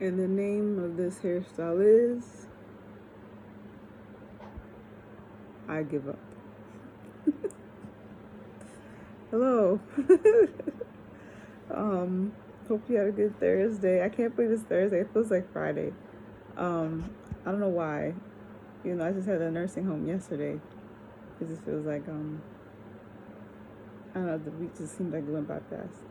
And the name of this hairstyle is I Give Up. Hello. Hope you had a good Thursday. I can't believe it's Thursday. It feels like Friday. I don't know why. I just had a nursing home yesterday. It just feels like I don't know. The week just seemed like it went by fast.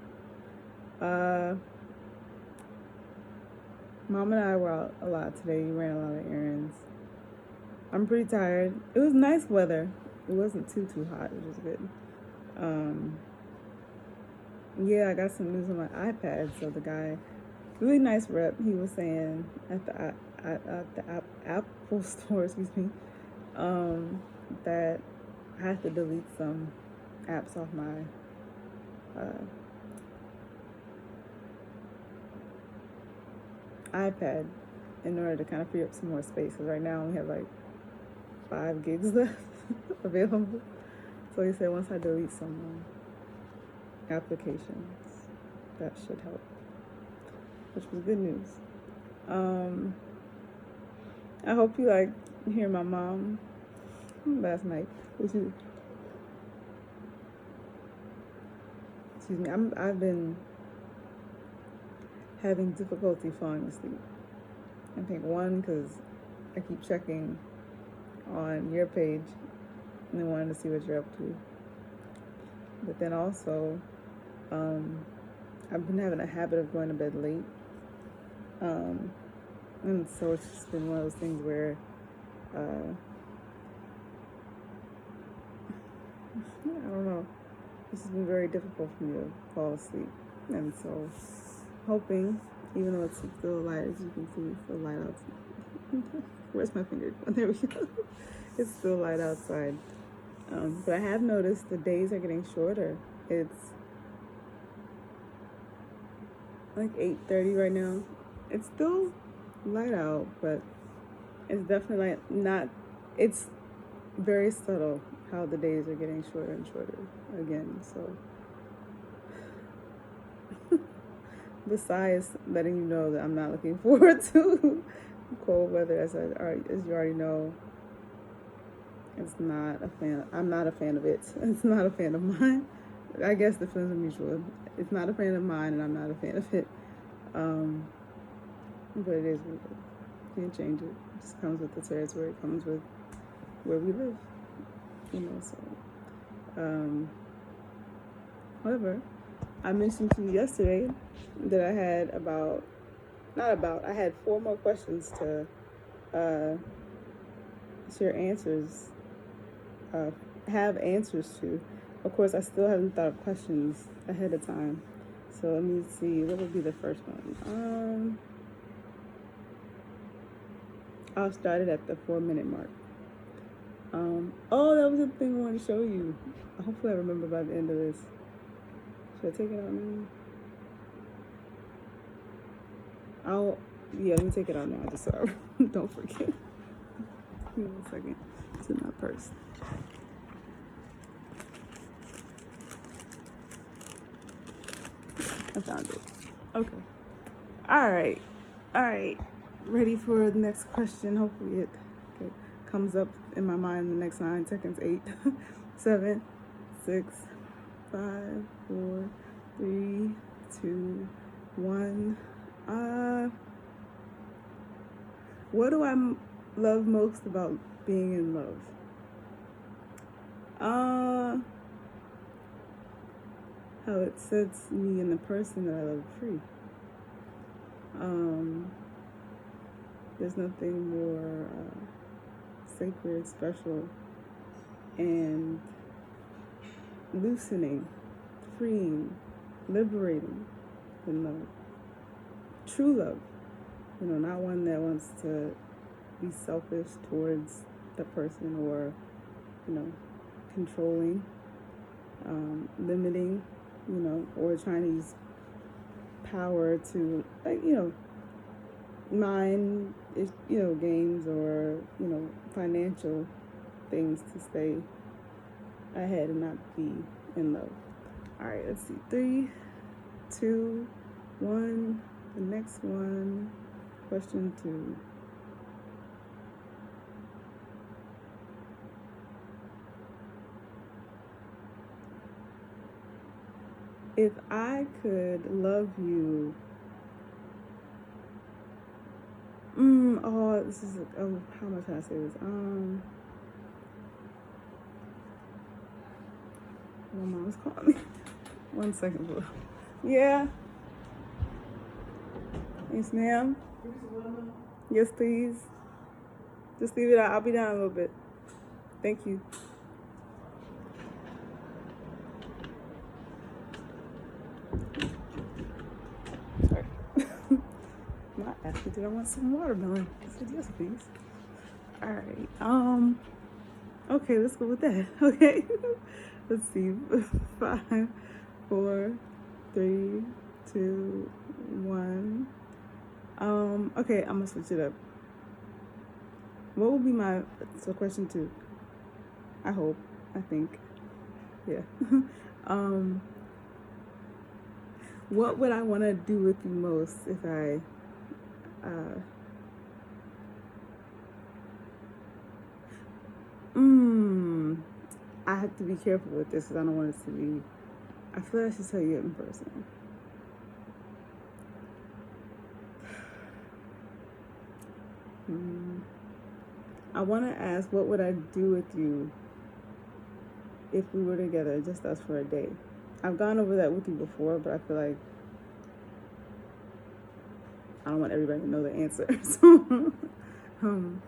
Mom and I were out a lot today. We ran a lot of errands. I'm pretty tired. It was nice weather. It wasn't too hot, which was good. Yeah, I got some news on my iPad. So the guy, really nice rep, he was saying at the Apple store, excuse me, that I have to delete some apps off my iPad in order to kind of free up some more space. Because right now I only have like 5 gigs left available. So he said once I delete some applications, that should help, which was good news. I hope you like hear my mom last night. Excuse me. I've been having difficulty falling asleep. I think one because I keep checking on your page and then wanting to see what you're up to. But then also, I've been having a habit of going to bed late. And so it's just been one of those things where I don't know. This has been very difficult for me to fall asleep. And so hoping, even though it's still light, as you can see, it's still light outside. Where's my finger? Oh, there we go. It's still light outside. But I have noticed the days are getting shorter. It's like 8:30 right now. It's still light out, but it's definitely like not, it's very subtle how the days are getting shorter and shorter again. So the sigh is letting you know that I'm not looking forward to cold weather. As you already know, it's not a fan. I'm not a fan of it. It's not a fan of mine. I guess the feelings are mutual. It's not a fan of mine, and I'm not a fan of it. But it is what it is. Can't change it. It just comes with the territory. It comes with where we live. So. However, I mentioned to you yesterday that I had I had 4 more questions to share answers, have answers to. Of course, I still haven't thought of questions ahead of time. So let me see, what would be the first one? I'll start it at the 4-minute mark. Oh, that was the thing I wanted to show you. Hopefully I remember by the end of this. Should I take it out now? Let me take it out now, just so I don't forget. Give me 1 second. It's in my purse. I found it. Okay. All right. Ready for the next question. Hopefully it comes up in my mind in the next 9 seconds. 8, 7, 6, 5, 4, 3, 2, 1. What do I love most about being in love? How it sets me and the person that I love free. There's nothing more sacred, special, and loosening, freeing, liberating than love. True love. Not one that wants to be selfish towards the person or, controlling, limiting, or trying to use power to, mind, games or, financial things to stay ahead and not be in love. All right, let's see. 3, 2, 1. The next one. Question 2. If I could love you, this is, how much can I say this? My mom's calling me. 1 second, bro. Yeah. Yes, ma'am. Yes, please. Just leave it out. I'll be down a little bit. Thank you. Sorry. Not asking, did I want some watermelon? I said yes, please. All right. Okay, let's go with that. Okay. Let's see. 5, 4, 3, 2, 1. Okay, I'm gonna switch it up. What would be so question 2? I think. Yeah. What would I want to do with you most if I have to be careful with this because I don't want it to be, I feel like I should tell you it in person. I want to ask, what would I do with you if we were together, just us for a day? I've gone over that with you before, but I feel like I don't want everybody to know the answer. So, I'm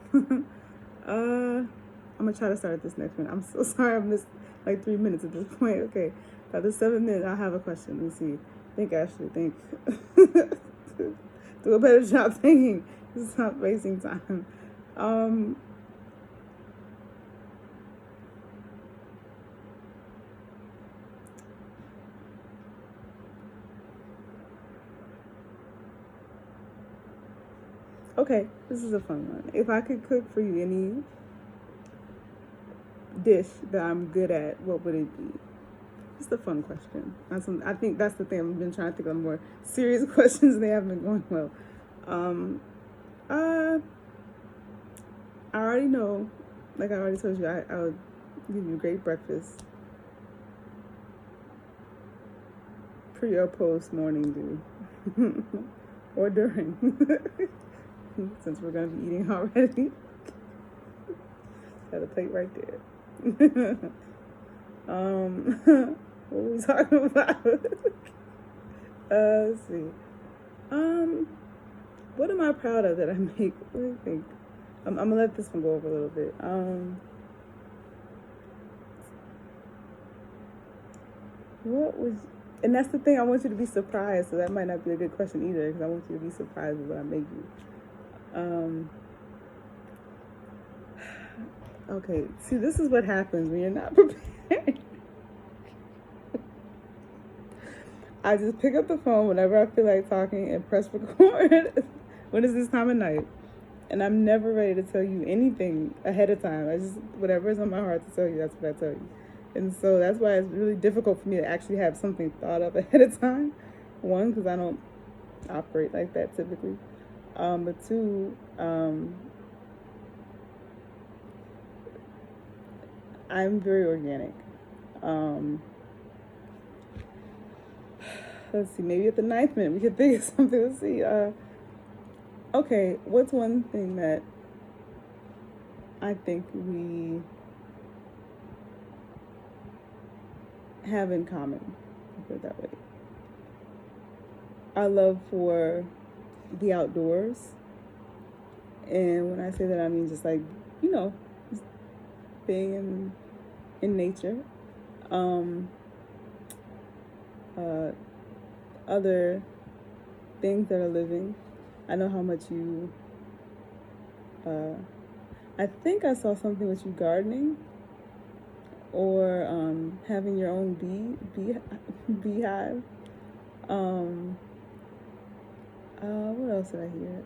gonna try to start this next one. I'm so sorry I missed like 3 minutes at this point. Okay, by the 7 minutes, I'll have a question. Let me see. Think, Ashley, think. Do a better job thinking. This is not wasting time. Okay, this is a fun one. If I could cook for you any dish that I'm good at, what would it be? It's a fun question. I think that's the thing. I've been trying to think of more serious questions. They haven't been going well. I already know, like I already told you, I would give you a great breakfast. Pre or post morning dew. Or during. Since we're going to be eating already. Got a plate right there. What were we talking about? Let's see. What am I proud of that I make? What do you think? I'm gonna let this one go over a little bit. What was? And that's the thing. I want you to be surprised. So that might not be a good question either, because I want you to be surprised with what I make you. Okay. See, this is what happens when you're not prepared. I just pick up the phone whenever I feel like talking and press record when it's this time of night. And I'm never ready to tell you anything ahead of time. I just, whatever is on my heart to tell you, that's what I tell you. And so that's why it's really difficult for me to actually have something thought of ahead of time. 1, because I don't operate like that typically. But 2, I'm very organic. Let's see, maybe at the 9th minute we could think of something. Let's see. Okay, what's one thing that I think we have in common? I'll put it that way. Our love for the outdoors. And when I say that, I mean just like, just being in nature. Other things that are living. I know how much you, I think I saw something with you gardening or having your own beehive. What else did I hear?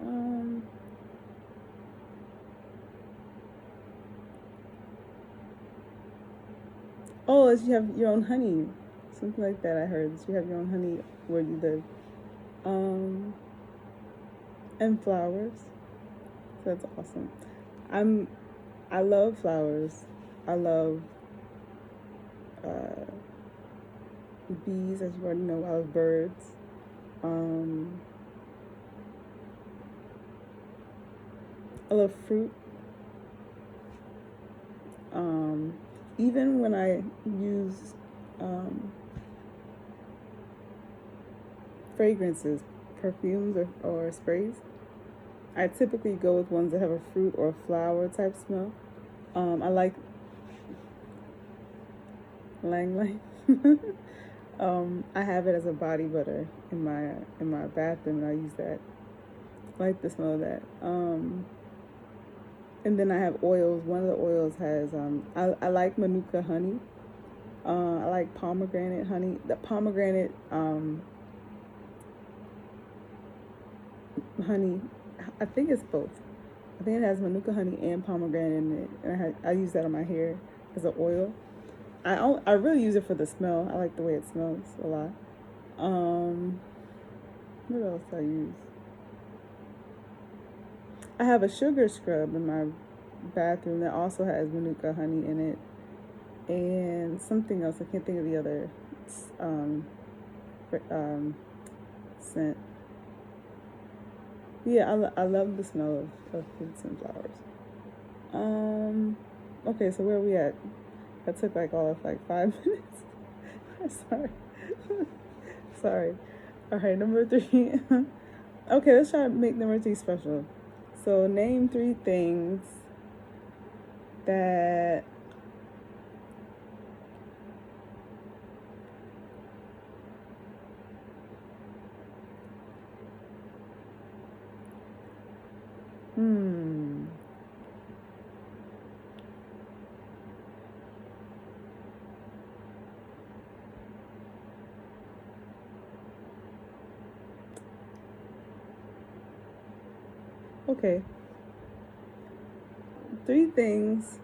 Oh, that you have your own honey. Something like that I heard. That you have your own honey where you live. and flowers. So that's awesome. I love flowers. I love uh, bees, as you already know. I love birds. Um, I love fruit. Even when I use fragrances, perfumes, or sprays, I typically go with ones that have a fruit or flower type smell. I like Lang Lang. I have it as a body butter in my bathroom, and I use that. I like the smell of that. And then I have oils. One of the oils has I like Manuka honey. I like pomegranate honey. The pomegranate honey, I think it's both. I think it has Manuka honey and pomegranate in it, and I use that on my hair as an oil. I really use it for the smell. I like the way it smells a lot. What else I use? I have a sugar scrub in my bathroom that also has Manuka honey in it, and something else. I can't think of the other scent. Yeah, I love the smell of fruits and flowers. Okay, so where are we at? That took like all of like 5 minutes. Sorry. Sorry. All right, number 3. Okay, let's try to make number 3 special. So name 3 things that okay. 3 things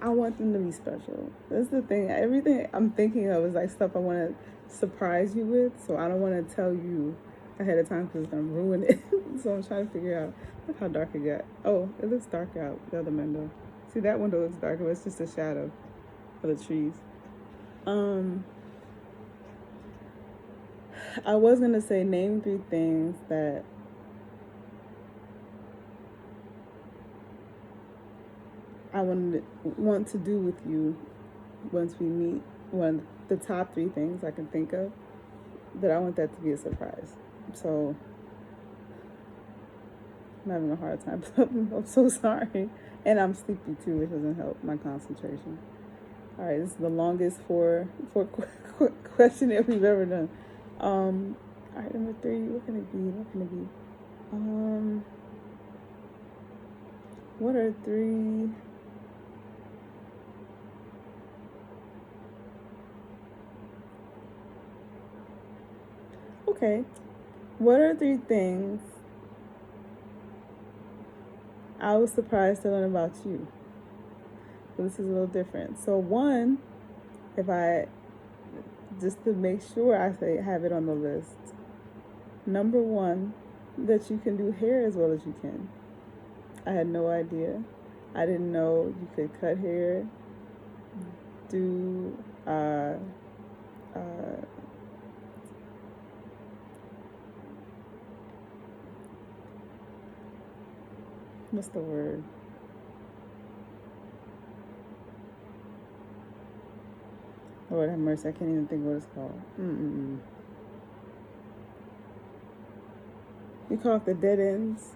I want them to be special. That's the thing. Everything I'm thinking of is like stuff I want to surprise you with, so I don't want to tell you ahead of time because it's gonna ruin it. So I'm trying to figure out. Look how dark it got. Oh, it looks dark out the other window. See, that window looks darker, but it's just a shadow of the trees. I was gonna say name 3 things that I want to do with you once we meet. One, the top 3 things I can think of that I want that to be a surprise. So I'm having a hard time. I'm so sorry, and I'm sleepy too, which doesn't help my concentration. All right, this is the longest four question that we've ever done. All right, number 3. What can it be? What can it be? What are 3? Okay. What are 3 things I was surprised to learn about you? So this is a little different. So 1, if I, just to make sure I have it on the list. Number 1, that you can do hair as well as you can. I had no idea. I didn't know you could cut hair, do what's the word? Lord have mercy, I can't even think what it's called. You call it the dead ends.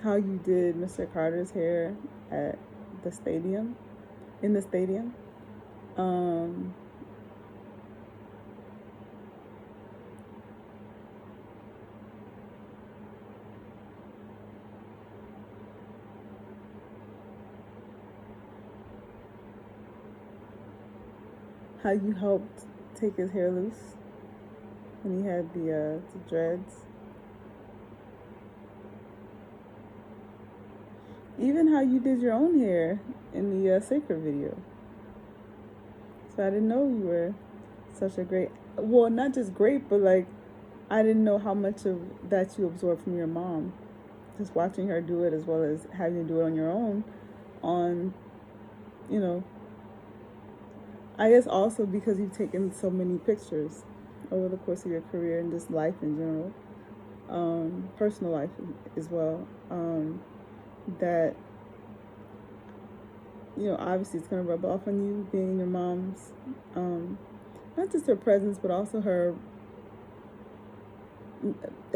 How you did Mr. Carter's hair at the stadium, in the stadium. How you helped take his hair loose when he had the dreads. Even how you did your own hair in the Sacred video. So I didn't know you were such a great, well, not just great, but like, I didn't know how much of that you absorbed from your mom. Just watching her do it as well as having to do it on your own. On, you know, I guess also because you've taken so many pictures over the course of your career and just life in general, personal life as well, that, you know, obviously it's going to rub off on you being your mom's, not just her presence, but also her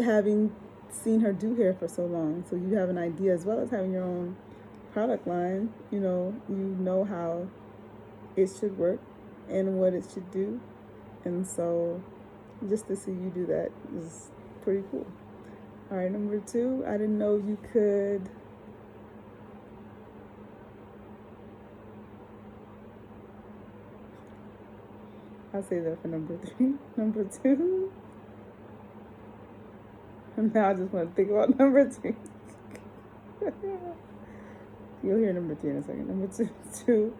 having seen her do hair for so long. So you have an idea, as well as having your own product line. You know how it should work and what it should do. And so just to see you do that is pretty cool. All right, number 2, I didn't know you could I'll say that for number 3. Number 2, now I just want to think about number 3. You'll hear number 3 in a second. Number 2,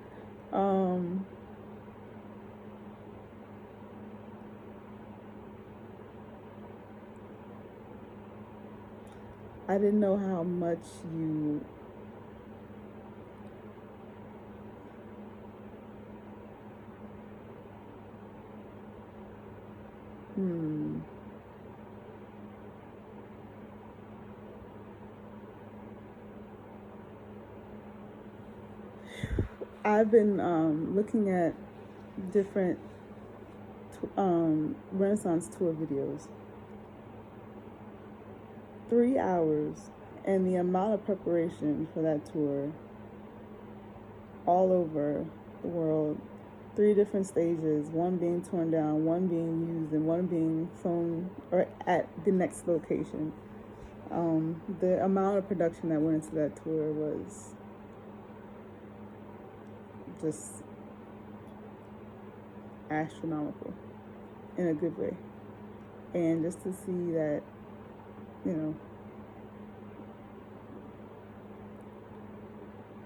I didn't know how much you I've been looking at different Renaissance tour videos. 3 hours, and the amount of preparation for that tour all over the world. 3 different stages, one being torn down, one being used, and one being flown or at the next location. The amount of production that went into that tour was just astronomical in a good way. And just to see that,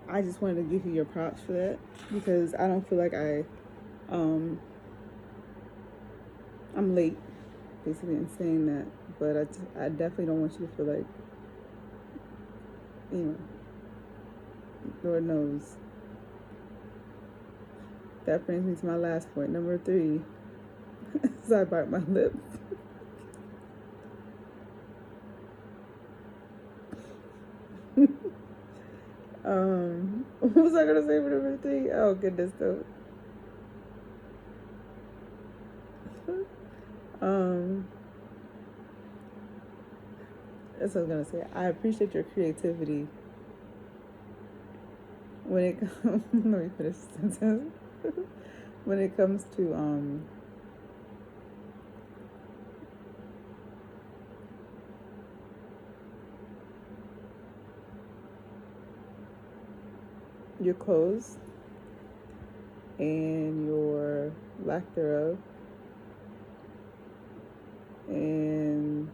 I just wanted to give you your props for that, because I don't feel like I'm late, basically, in saying that, but I definitely don't want you to feel like, Lord knows. That brings me to my last point, number 3. So I bite my lip. What was I gonna say for number 3? Oh goodness, though. That's what I was gonna say. I appreciate your creativity when it comes. Let me finish the sentence. When it comes to your clothes and your lack thereof, and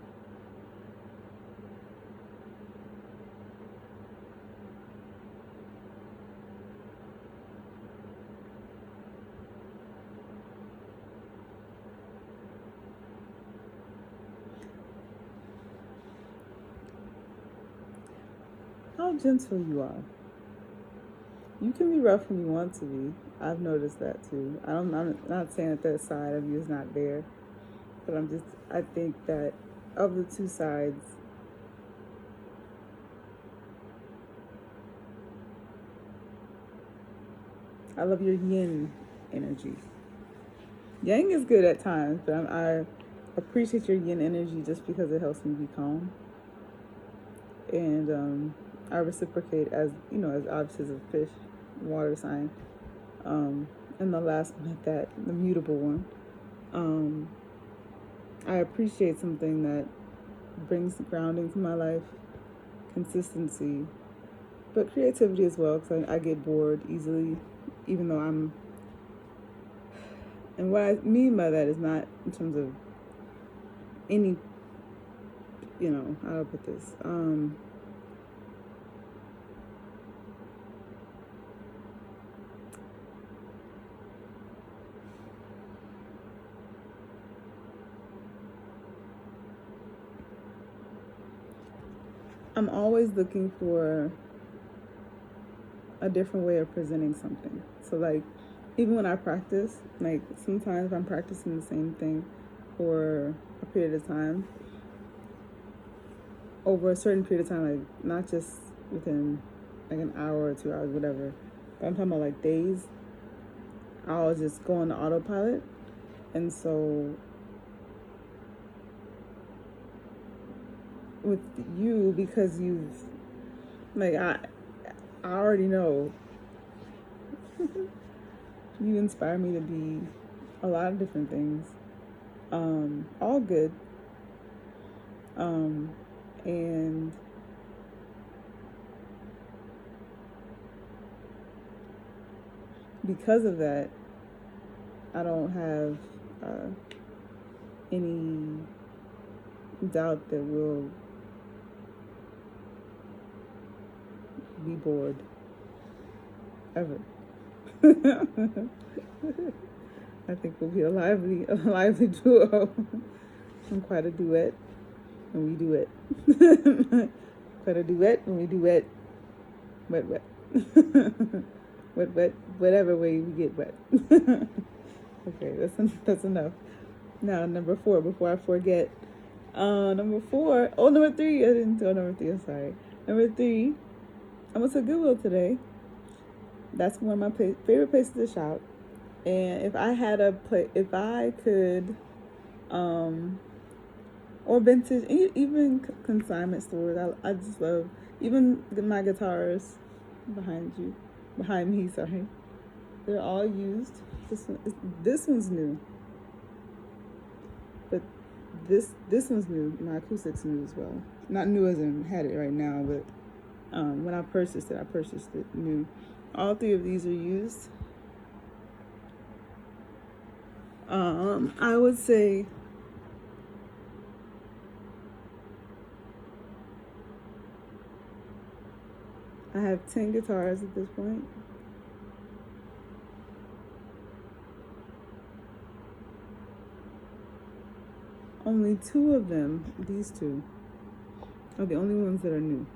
how gentle you are. You can be rough when you want to be. I've noticed that too. I'm not saying that that side of you is not there, but I think that of the 2 sides, I love your yin energy. Yang is good at times, but I appreciate your yin energy just because it helps me be calm. And I reciprocate as obviously as a fish, water sign. And the last one at that, the mutable one. I appreciate something that brings grounding to my life, consistency, but creativity as well, because I get bored easily, even though and what I mean by that is not in terms of any, how do I put this? I'm always looking for a different way of presenting something. So like, even when I practice, like sometimes if I'm practicing the same thing for a period of time, over a certain period of time, like not just within like an hour or 2 hours, whatever, but I'm talking about like days, I'll just go on the autopilot. And so with you, because you've like I already know you inspire me to be a lot of different things, all good, and because of that, I don't have any doubt that we'll be bored ever. I think we'll be a lively duo. I'm quite a duet, and we duet. Quite a duet, and we duet. Wet, wet. Wet, wet. Whatever way we get wet. Okay, that's enough. Now, number 4, before I forget. Number 4. Oh, number 3. I didn't tell number 3. I'm sorry. Number 3. I went to Goodwill today. That's one of my favorite places to shop. And if I had if I could, or vintage, even consignment stores, I just love, even my guitars behind me, sorry. They're all used. This one's new. But this one's new. My acoustic's new as well. Not new as in had it right now, but when I purchased it new. All 3 of these are used. I would say I have 10 guitars at this point. Only 2 of them, these 2, are the only ones that are new.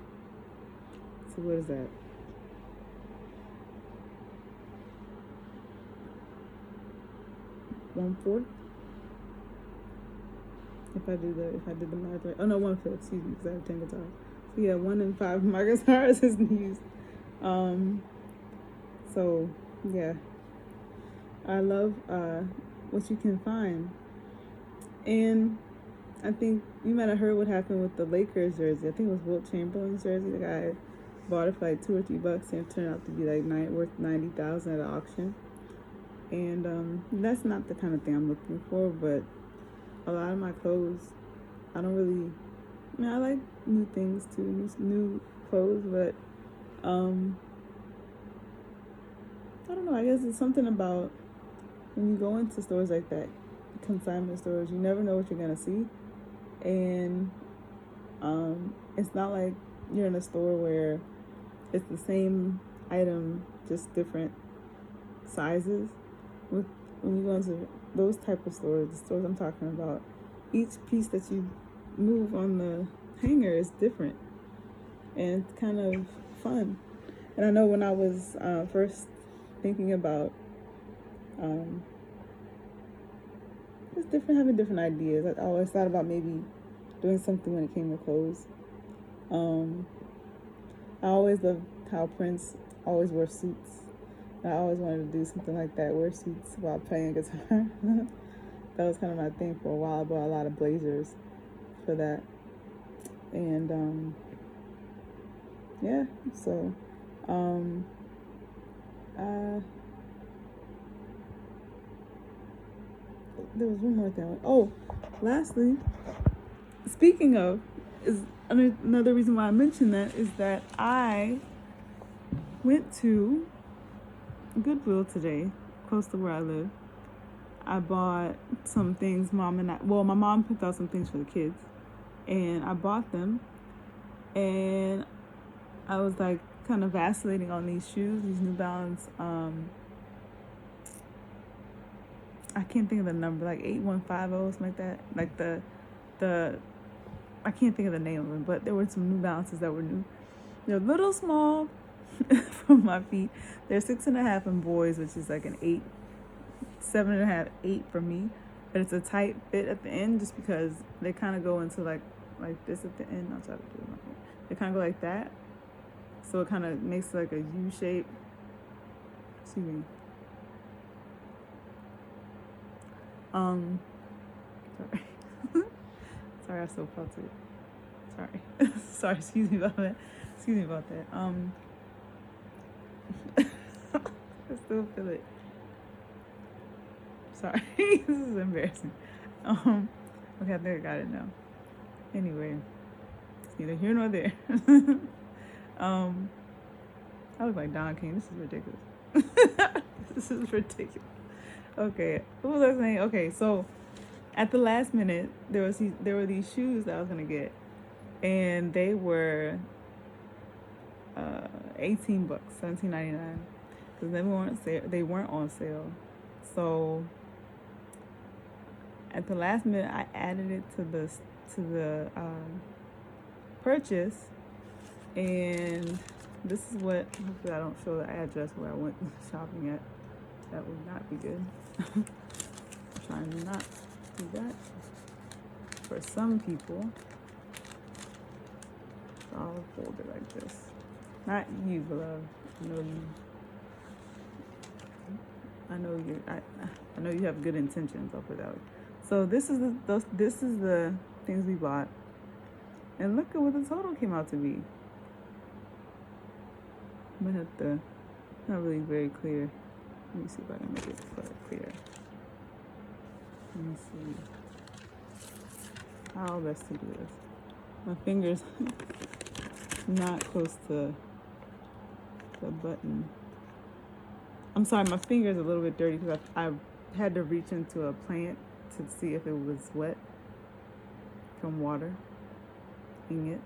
So what is that? 1/4. If I did the math right. Oh no, 1/5. Excuse me, because I have 10 guitars. So yeah, 1 in 5 of my guitars is used. So yeah, I love what you can find. And I think you might have heard what happened with the Lakers jersey. I think it was Wilt Chamberlain's jersey. The guy bought it for like $2 or $3, and it turned out to be like worth $90,000 at an auction. And that's not the kind of thing I'm looking for. But a lot of my clothes, I don't really. I mean, I like new things too, new clothes, but I don't know. I guess it's something about when you go into stores like that, consignment stores, you never know what you're gonna see. And it's not like you're in a store where it's the same item, just different sizes. When you go into those type of stores, the stores I'm talking about, each piece that you move on the hanger is different, and it's kind of fun. And I know when I was first thinking about just having different ideas, I always thought about maybe doing something when it came to clothes. I always loved how Prince always wore suits. I always wanted to do something like that, wear suits while playing guitar. That was kind of my thing for a while. I bought a lot of blazers for that. And yeah, so there was one more thing. Oh, lastly, speaking of, is another reason why I mentioned that is that I went to Goodwill today, close to where I live. I bought some things my mom picked out some things for the kids, and I bought them, and I was like kind of vacillating on these shoes, these New Balance, I can't think of the number, like 8150, something like that, like the I can't think of the name of them, but there were some New Balances that were new. They're a little small for my feet. They're 6.5 in boys, which is like an 8, 7.5, 8 for me. But it's a tight fit at the end just because they kind of go into like this at the end. I'll try to do it. They kind of go like that. So it kind of makes like a U shape. Excuse me. Sorry. Sorry, I so felt it. Sorry. Sorry, excuse me about that. Excuse me about that. I still feel it. Sorry. This is embarrassing. Okay, I think I got it now. Anyway, it's neither here nor there. I look like Don King. This is ridiculous. This is ridiculous. Okay, what was I saying? Okay, so at the last minute, there were these shoes that I was gonna get, and they were $18, $17.99, because they weren't on sale. So at the last minute, I added it to the purchase, and this is what. Hopefully, I don't show the address where I went shopping at. That would not be good. I'm trying to not do that for some people. So I'll fold it like this. Not you, beloved. I know you have good intentions. I'll put it that way. So this is the things we bought, and look at what the total came out to be. I'm gonna have to. Not really very clear. Let me see if I can make it clear. Let me see how best to do this. My fingers not close to the button. I'm sorry, my finger's a little bit dirty because I had to reach into a plant to see if it was wet from water in it.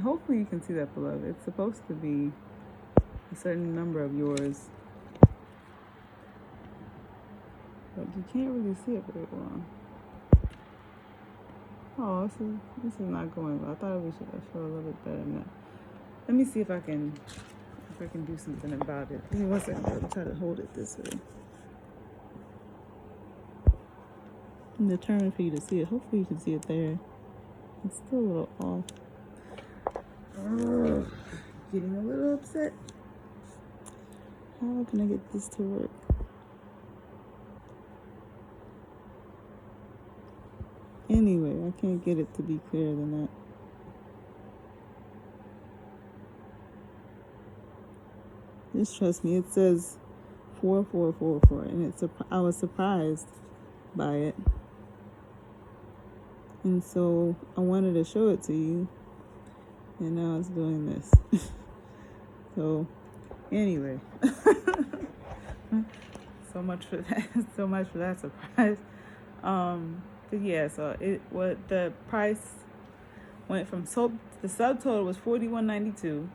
Hopefully you can see that, beloved. It's supposed to be a certain number of yours, but you can't really see it very well. Oh, this is not going well. I thought we should show a little bit better than that. Let me see if I can do something about it. Give me 1 second. I'll try to hold it this way. I'm determined for you to see it. Hopefully you can see it there. It's still a little off. Getting a little upset. How can I get this to work? Anyway, I can't get it to be clearer than that. Just trust me. It says 4444, and I was surprised by it, and so I wanted to show it to you, and now it's doing this. So anyway, so much for that surprise. But yeah, so the price went from the subtotal was $41.92,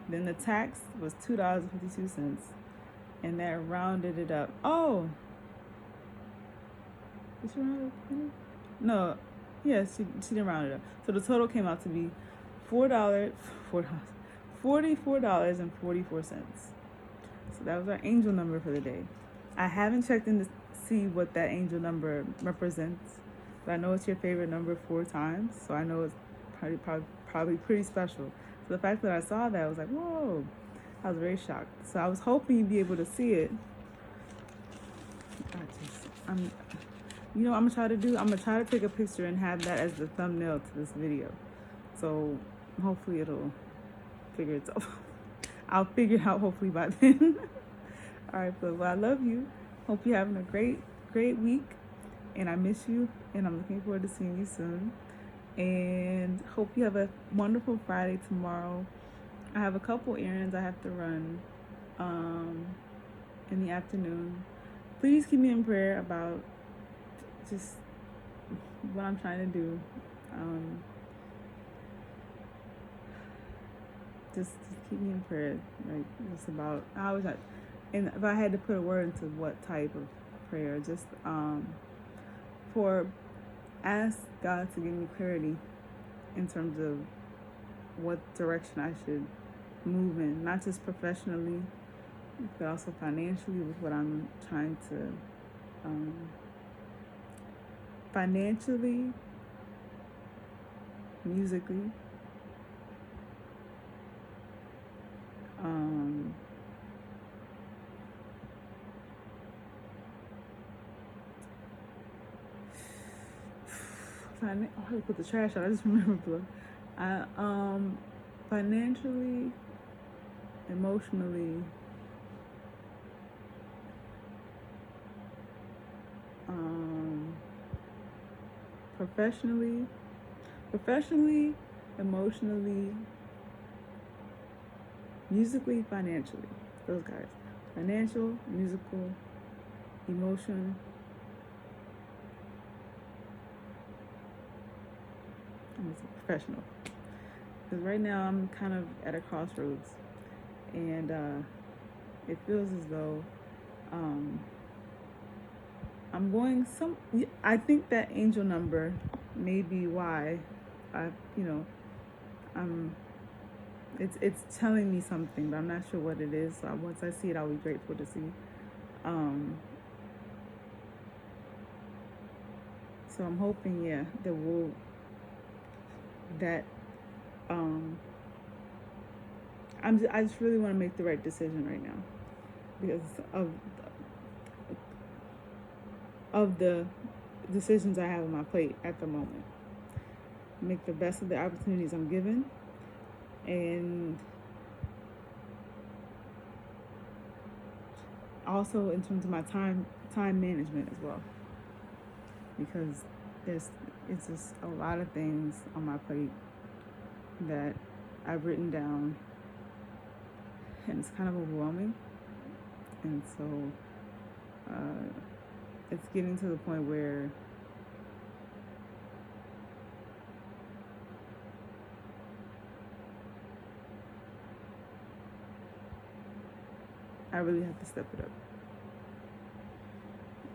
then the tax was $2.52, and that rounded it up. Oh, did she round it up? No, yes, she didn't round it up. So the total came out to be $44.44. So that was our angel number for the day. I haven't checked in to see what that angel number represents, but I know it's your favorite number 4 times, so I know it's probably pretty special. So the fact that I saw that, I was like, whoa, I was very shocked. So I was hoping you'd be able to see it. I'm gonna try to take a picture and have that as the thumbnail to this video. So hopefully it'll figure itself out. I'll figure it out hopefully by then. All right, but I love you. Hope you're having a great week, and I miss you, and I'm looking forward to seeing you soon. And hope you have a wonderful Friday tomorrow. I have a couple errands I have to run in the afternoon. Please keep me in prayer about just what I'm trying to do. just keep me in prayer. Like, it's about, I was like, and if I had to put a word into what type of prayer, just for ask God to give me clarity in terms of what direction I should move in, not just professionally, but also financially with what I'm trying to, financially, musically, I had to put the trash out. I just remembered. Financially, emotionally, professionally, emotionally, musically, financially. Those guys. Financial, musical, emotion, professional. Because right now I'm kind of at a crossroads, and it feels as though I'm going some. I think that angel number may be why it's telling me something, but I'm not sure what it is. So once I see it, I'll be grateful to see. So I'm hoping, that I just really want to make the right decision right now because of the decisions I have on my plate at the moment. Make the best of the opportunities I'm given, and also in terms of my time management as well, because it's just a lot of things on my plate that I've written down, and it's kind of overwhelming. And so it's getting to the point where I really have to step it up.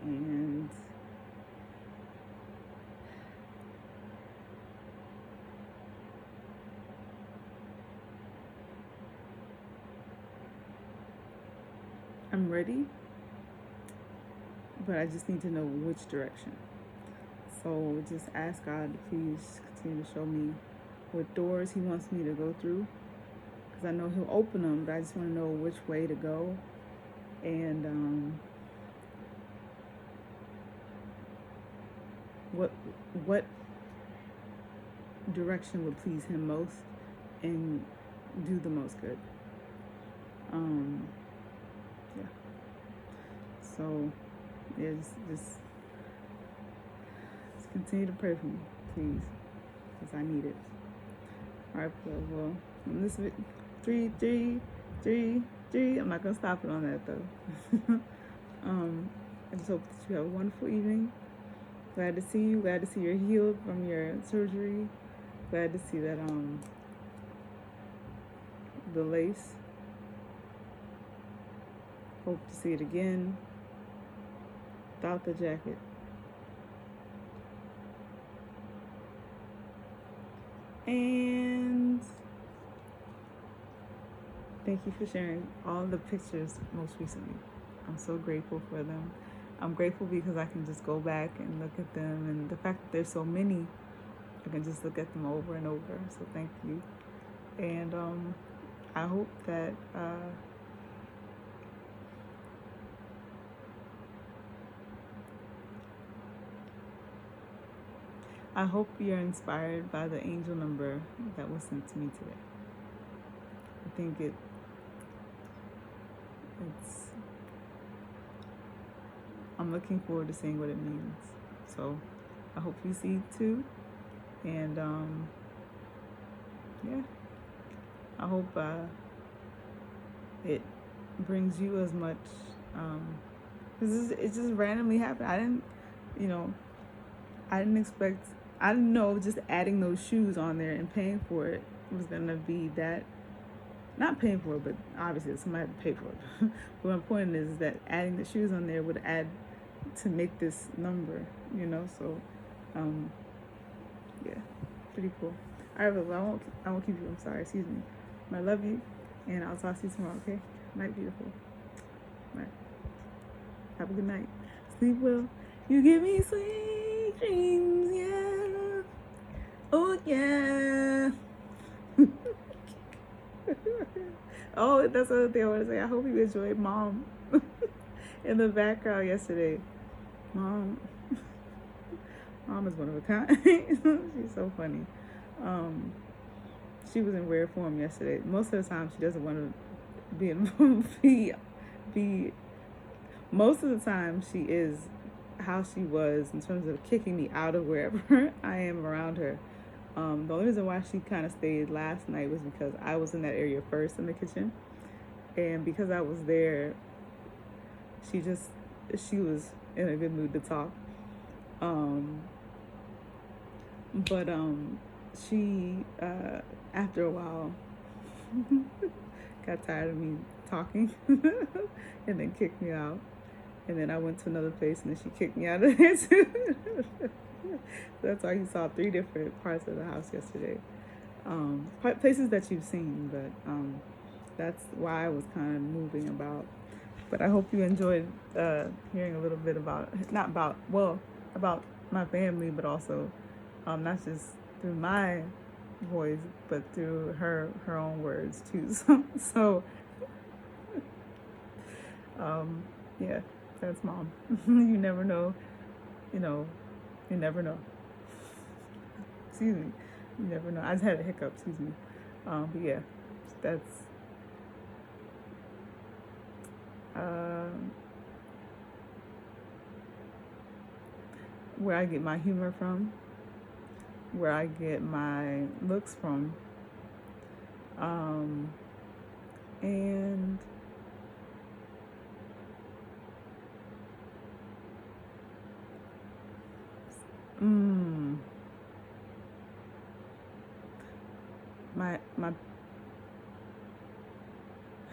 And I'm ready, but I just need to know which direction. So just ask God to please continue to show me what doors He wants me to go through, because I know He'll open them, but I just want to know which way to go, and what direction would please Him most and do the most good. So just continue to pray for me, please, because I need it. All right, well, this is 3. I'm not gonna stop it on that though. I just hope that you have a wonderful evening. Glad to see you. Glad to see you're healed from your surgery. Glad to see that the lace. Hope to see it again without the jacket. And thank you for sharing all the pictures most recently. I'm so grateful for them. I'm grateful because I can just go back and look at them, and the fact that there's so many, I can just look at them over and over. So thank you. And I hope that I hope you're inspired by the angel number that was sent to me today. I think it's I'm looking forward to seeing what it means. So I hope you see it too. And I hope it brings you as much, because it just randomly happened. I didn't know just adding those shoes on there and paying for it was gonna be that not paying for it, but obviously somebody had to pay for it. But my point is that adding the shoes on there would add to make this number, you know. So, yeah, pretty cool. All right, well, I won't keep you. I'm sorry. Excuse me. I love you, and I'll talk to you tomorrow. Okay. Night, beautiful. All right. Have a good night. Sleep well. You give me sweet dreams, yeah. Oh yeah. Oh, that's the other thing I want to say. I hope you enjoyed Mom in the background yesterday. Mom is one of a kind. She's so funny. She was in rare form yesterday. Most of the time, she doesn't want to be in be. Most of the time, she is how she was in terms of kicking me out of wherever I am around her. The only reason why she kind of stayed last night was because I was in that area first in the kitchen, and because I was there, she was in a good mood to talk. But she after a while got tired of me talking and then kicked me out. And then I went to another place and then she kicked me out of there too. That's why you saw 3 different parts of the house yesterday. Places that you've seen, but that's why I was kind of moving about. But I hope you enjoyed hearing a little bit about my family, but also not just through my voice, but through her own words too. So yeah, that's Mom. You never know, you never know. Excuse me, you never know. I just had a hiccup. Excuse me. But yeah, that's where I get my humor from, where I get my looks from, and my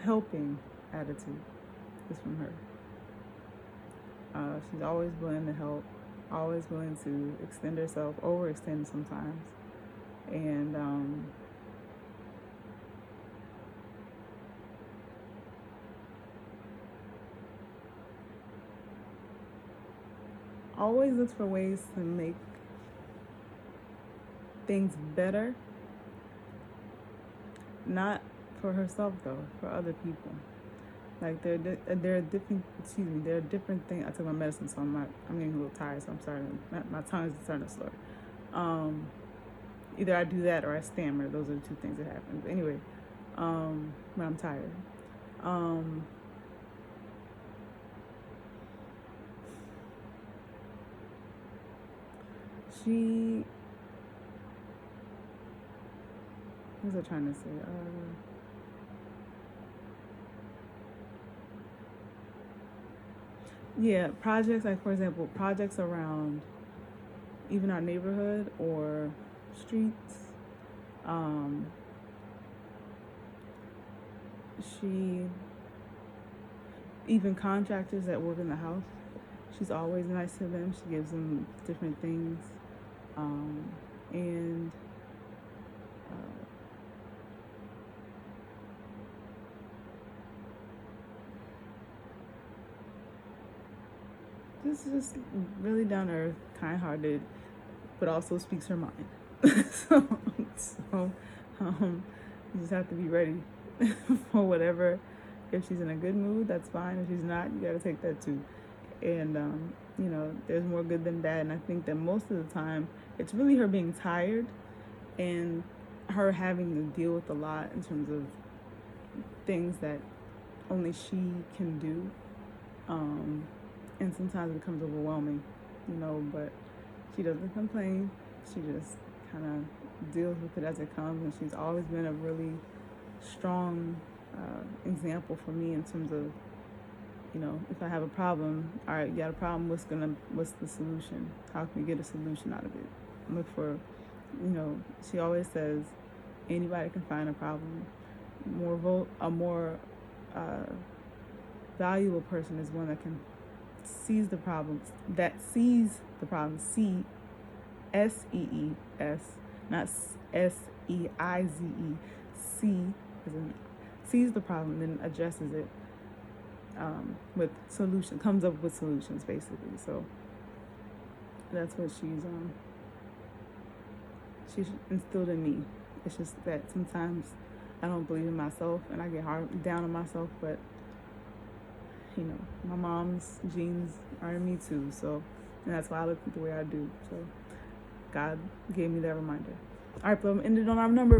helping attitude is from her. She's always willing to help, always willing to extend herself, overextend sometimes, and always looks for ways to make things better. Not for herself though, for other people. Like there are different. Excuse me. There are different things. I took my medicine, so I'm getting a little tired. So I'm sorry. My tongue is starting to slur. Either I do that or I stammer. Those are the 2 things that happen. But anyway, when I'm tired. What was I trying to say? Yeah, projects, like for example, projects around even our neighborhood or streets. She, even contractors that work in the house, she's always nice to them. She gives them different things. And just really down to earth, kind-hearted, but also speaks her mind. so you just have to be ready for whatever. If she's in a good mood, that's fine. If she's not, you got to take that too. And there's more good than bad. And I think that most of the time, it's really her being tired and her having to deal with a lot in terms of things that only she can do. And sometimes it becomes overwhelming, but she doesn't complain. She just kind of deals with it as it comes. And she's always been a really strong example for me in terms of, if I have a problem, all right, you got a problem, what's the solution? How can we get a solution out of it? Look for, she always says, anybody can find a problem. a more valuable person is one that can sees the problems, sees, not SEIZE, see as in sees the problem, then addresses it with solutions, comes up with solutions basically. So that's what she's instilled in me. It's just that sometimes I don't believe in myself and I get hard down on myself, but you know, my mom's genes are in me too, so, and that's why I look the way I do. So God gave me that reminder. All right, but I'm ending on our number